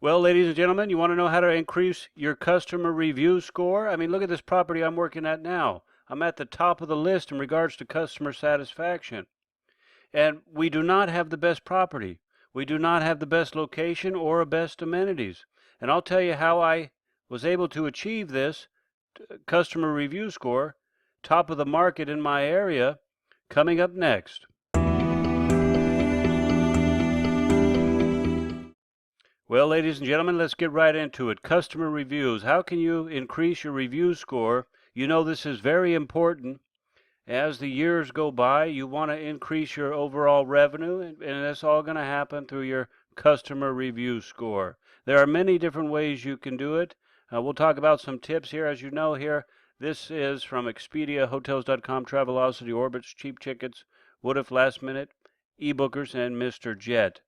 Well, ladies and gentlemen, you want to know how to increase your customer review score? I mean, look at this property I'm working at now. I'm at the top of the list in regards to customer satisfaction. And we do not have the best property. We do not have the best location or the best amenities. And I'll tell you how I was able to achieve this customer review score, top of the market in my area, coming up next. Well, ladies and gentlemen, let's get right into it. Customer reviews. How can you increase your review score? You know this is very important. As the years go by, you want to increase your overall revenue, and that's all going to happen through your customer review score. There are many different ways you can do it. We'll talk about some tips here. As you know here, this is from Expedia, Hotels.com, Travelocity, Orbitz, Cheap Tickets, What If Last Minute, eBookers, and Mr. Jet,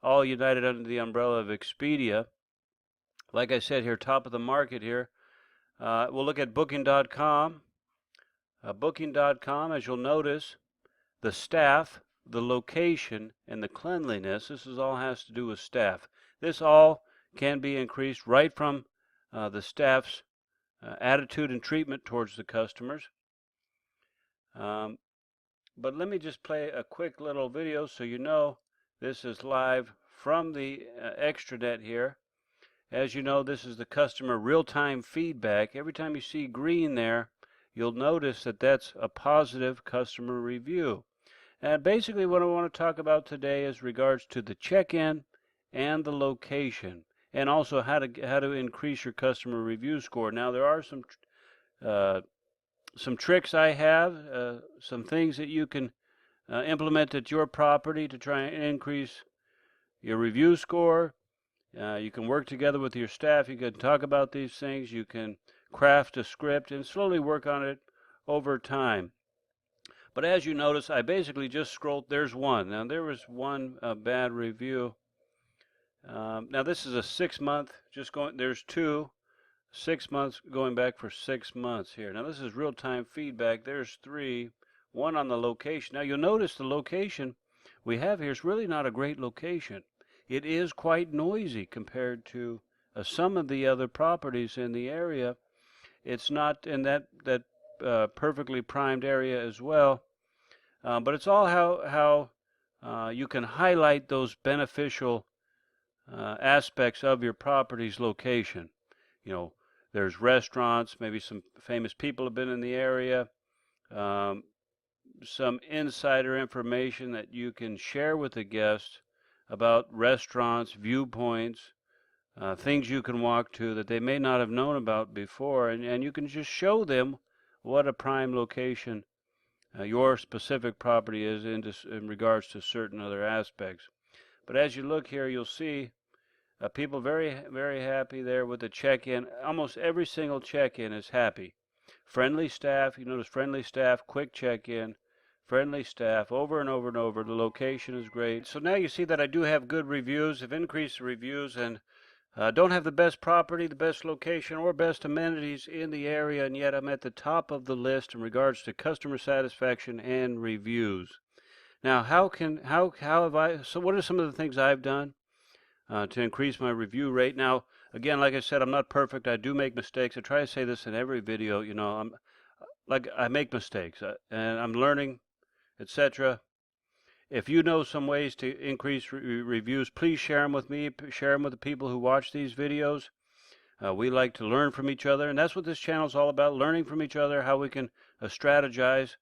all united under the umbrella of Expedia. Like I said here, top of the market here. We'll look at Booking.com. Booking.com, as you'll notice, the staff, the location, and the cleanliness, this is all has to do with staff. This all can be increased right from the staff's attitude and treatment towards the customers. But let me just play a quick little video so you know this is live from the extranet here. As you know, this is the customer real-time feedback. Every time you see green there, you'll notice that that's a positive customer review. And basically what I want to talk about today is regards to the check-in and the location, and also how to increase your customer review score. Now there are some tricks I have, some things that you can implement at your property to try and increase your review score. You can work together with your staff. You can talk about these things. You can craft a script and slowly work on it over time. But as you notice, I basically just scrolled. There's one. Now there was one bad review. Now this is a 6-month. There's 2 6 months going back for 6 months here. Now this is real-time feedback. There's 3. One on the location. Now you'll notice the location we have here is really not a great location. It is quite noisy compared to some of the other properties in the area. It's not in that perfectly primed area as well, but it's all how you can highlight those beneficial aspects of your property's location. You know, there's restaurants, maybe some famous people have been in the area, some insider information that you can share with the guests about restaurants, viewpoints, things you can walk to that they may not have known about before, and you can just show them what a prime location your specific property is in regards to certain other aspects. But as you look here, you'll see people very, very happy there with the check-in. Almost every single check-in is happy. Friendly staff, you notice friendly staff, quick check-in, friendly staff, over and over and over. The location is great. So now you see that I do have good reviews. I've increased the reviews and don't have the best property, the best location, or best amenities in the area, and yet I'm at the top of the list in regards to customer satisfaction and reviews. Now, how have I? So, what are some of the things I've done to increase my review rate? Now, again, like I said, I'm not perfect. I do make mistakes. I try to say this in every video. You know, I make mistakes, and I'm learning, etc. If you know some ways to increase reviews, please share them with me. Share them with the people who watch these videos. We like to learn from each other, and that's what this channel is all about, learning from each other, how we can strategize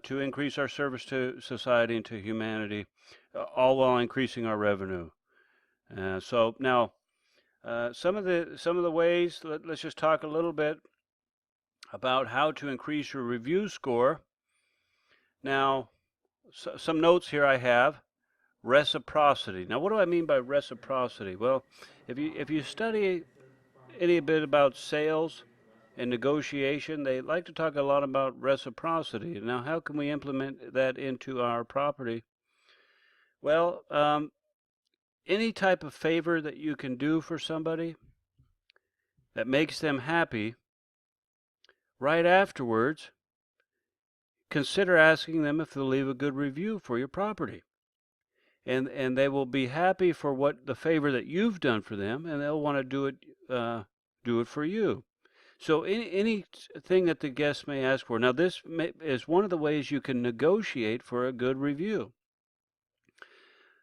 to increase our service to society and to humanity, all while increasing our revenue. So now, some of the ways, let's just talk a little bit about how to increase your review score. Now, some notes here I have. Reciprocity. Now, what do I mean by reciprocity? Well, if you study any bit about sales and negotiation, they like to talk a lot about reciprocity. Now, how can we implement that into our property? Well, any type of favor that you can do for somebody that makes them happy, right afterwards, consider asking them if they'll leave a good review for your property. and they will be happy for what the favor that you've done for them, and they'll want to do it for you. So anything that the guest may ask for. Now, is one of the ways you can negotiate for a good review.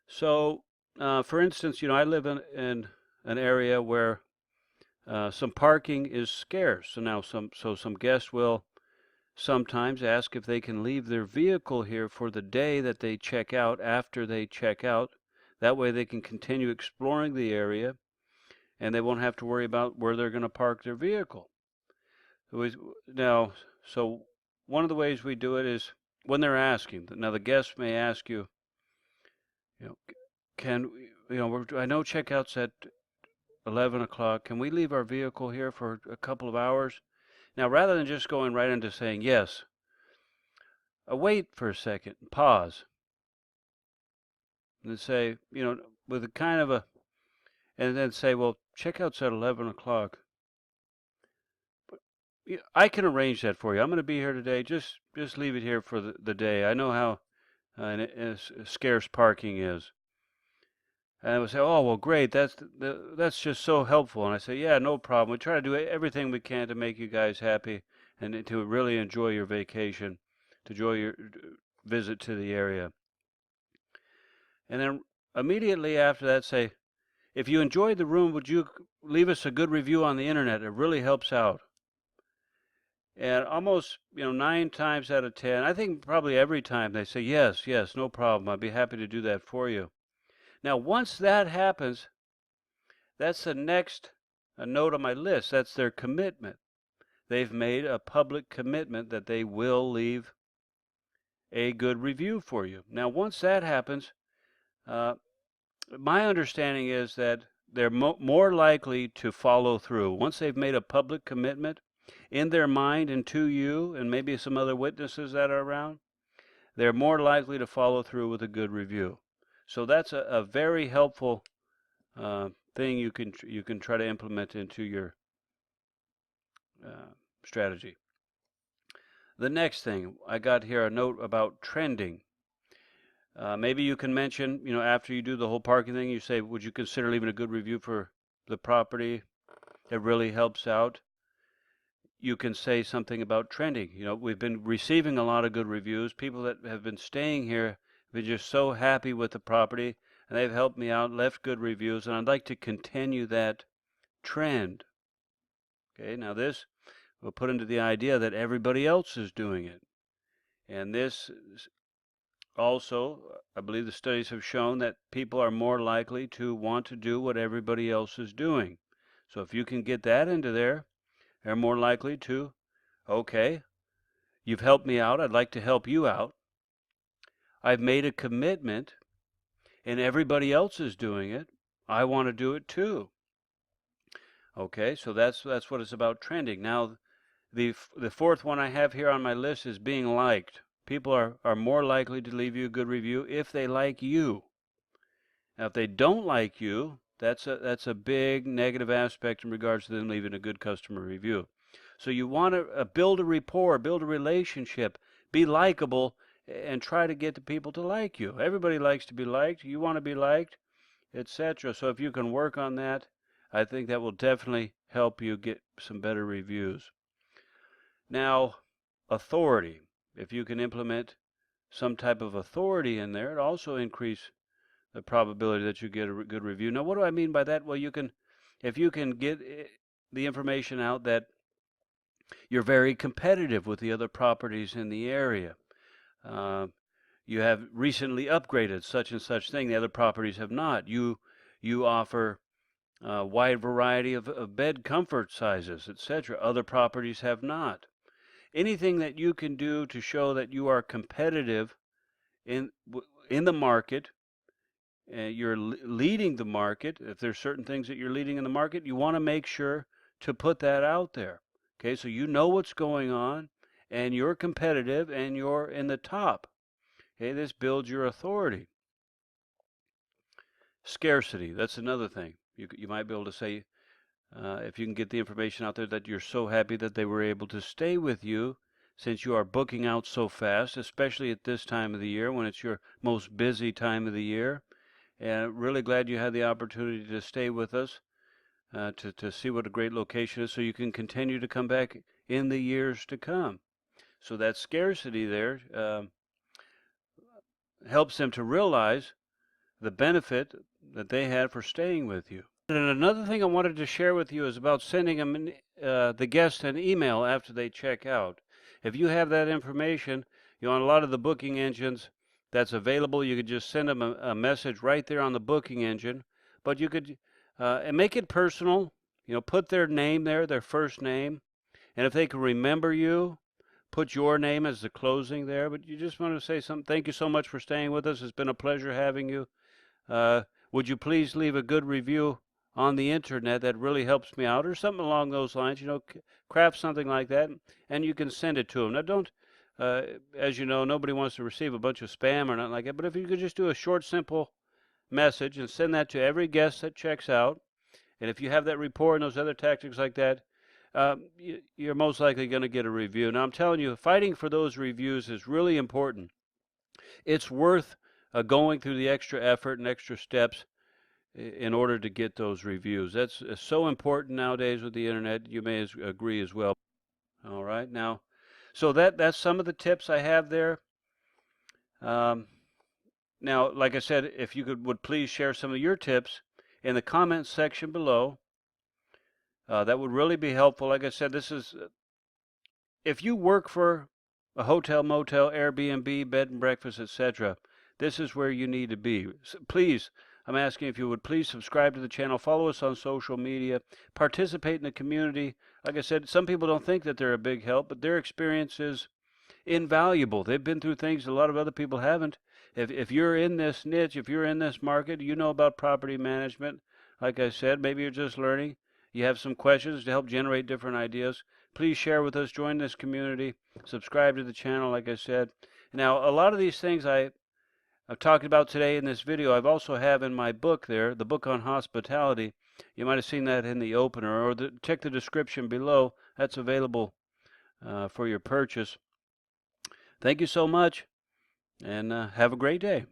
So, for instance, I live in an area where some parking is scarce. So now some guests will sometimes ask if they can leave their vehicle here for the day that they check out after they check out. That way they can continue exploring the area and they won't have to worry about where they're going to park their vehicle. Now, so one of the ways we do it is when they're asking. Now the guests may ask you, you know, can I know checkout's at 11 o'clock. Can we leave our vehicle here for a couple of hours? Now, rather than just going right into saying yes, wait for a second, pause, and say, with a kind of a, and then say, well, checkout's at 11 o'clock. I can arrange that for you. I'm going to be here today. Just leave it here for the day. I know how scarce parking is. And I would say, oh, well, great. That's just so helpful. And I say, yeah, no problem. We try to do everything we can to make you guys happy and to really enjoy your vacation, to enjoy your visit to the area. And then immediately after that, say, if you enjoyed the room, would you leave us a good review on the internet? It really helps out. And almost, 9 times out of 10, I think probably every time they say, yes, no problem. I'd be happy to do that for you. Now, once that happens, that's the next note on my list. That's their commitment. They've made a public commitment that they will leave a good review for you. Now, once that happens, my understanding is that they're more likely to follow through. Once they've made a public commitment in their mind and to you and maybe some other witnesses that are around, they're more likely to follow through with a good review. So that's a very helpful thing you can try to implement into your strategy. The next thing, I got here a note about trending. Maybe you can mention, after you do the whole parking thing, you say, would you consider leaving a good review for the property? It really helps out. You can say something about trending. We've been receiving a lot of good reviews. People that have been staying here have been just so happy with the property, and they've helped me out, left good reviews, and I'd like to continue that trend. Okay, now this will put into the idea that everybody else is doing it. And this also, I believe the studies have shown that people are more likely to want to do what everybody else is doing. So if you can get that into there, they're more likely to, okay, you've helped me out, I'd like to help you out. I've made a commitment and everybody else is doing it. I want to do it too. Okay, so that's what it's about, trending. Now, the fourth one I have here on my list is being liked. People are more likely to leave you a good review if they like you. Now, if they don't like you, that's a big negative aspect in regards to them leaving a good customer review. So you want to build a rapport, build a relationship, be likable, and try to get the people to like you. Everybody likes to be liked. You want to be liked, etc. So if you can work on that, I think that will definitely help you get some better reviews. Now, authority. If you can implement some type of authority in there, it also increases the probability that you get a good review. Now, what do I mean by that? Well, if you can get the information out that you're very competitive with the other properties in the area. You have recently upgraded such and such thing. The other properties have not. You offer a wide variety of bed comfort sizes, etc. Other properties have not. Anything that you can do to show that you are competitive in the market, you're leading the market. If there's certain things that you're leading in the market, you want to make sure to put that out there. Okay, so you know what's going on, and you're competitive, and you're in the top. Okay, this builds your authority. Scarcity, that's another thing. You might be able to say, if you can get the information out there that you're so happy that they were able to stay with you since you are booking out so fast, especially at this time of the year when it's your most busy time of the year. and really glad you had the opportunity to stay with us to see what a great location is, so you can continue to come back in the years to come. So that scarcity there helps them to realize the benefit that they had for staying with you. And another thing I wanted to share with you is about sending them the guest an email after they check out. If you have that information, on a lot of the booking engines that's available, you could just send them a message right there on the booking engine. But you could and make it personal. Put their name there, their first name, and if they can remember you, put your name as the closing there. But you just want to say something. Thank you so much for staying with us. It's been a pleasure having you. Would you please leave a good review on the internet? That really helps me out, or something along those lines. Craft something like that, and you can send it to them. Now, don't, as you know, nobody wants to receive a bunch of spam or nothing like that. But if you could just do a short, simple message and send that to every guest that checks out, and if you have that report and those other tactics like that, you're most likely going to get a review. Now, I'm telling you, fighting for those reviews is really important. It's worth going through the extra effort and extra steps in order to get those reviews. That's so important nowadays with the internet. You may agree as well. All right, now, so that's some of the tips I have there. Now, like I said, if you would please share some of your tips in the comments section below. That would really be helpful. Like I said, this is if you work for a hotel, motel, Airbnb, bed and breakfast, etc., this is where you need to be. So please, I'm asking if you would please subscribe to the channel, follow us on social media, participate in the community. Like I said, some people don't think that they're a big help, but their experience is invaluable. They've been through things a lot of other people haven't. If you're in this niche, if you're in this market, you know about property management. Like I said, maybe you're just learning. You have some questions to help generate different ideas. Please share with us, join this community, subscribe to the channel, like I said. Now, a lot of these things I've talked about today in this video, I've also have in my book there, the book on hospitality. You might have seen that in the opener, or check the description below. That's available for your purchase. Thank you so much, and have a great day.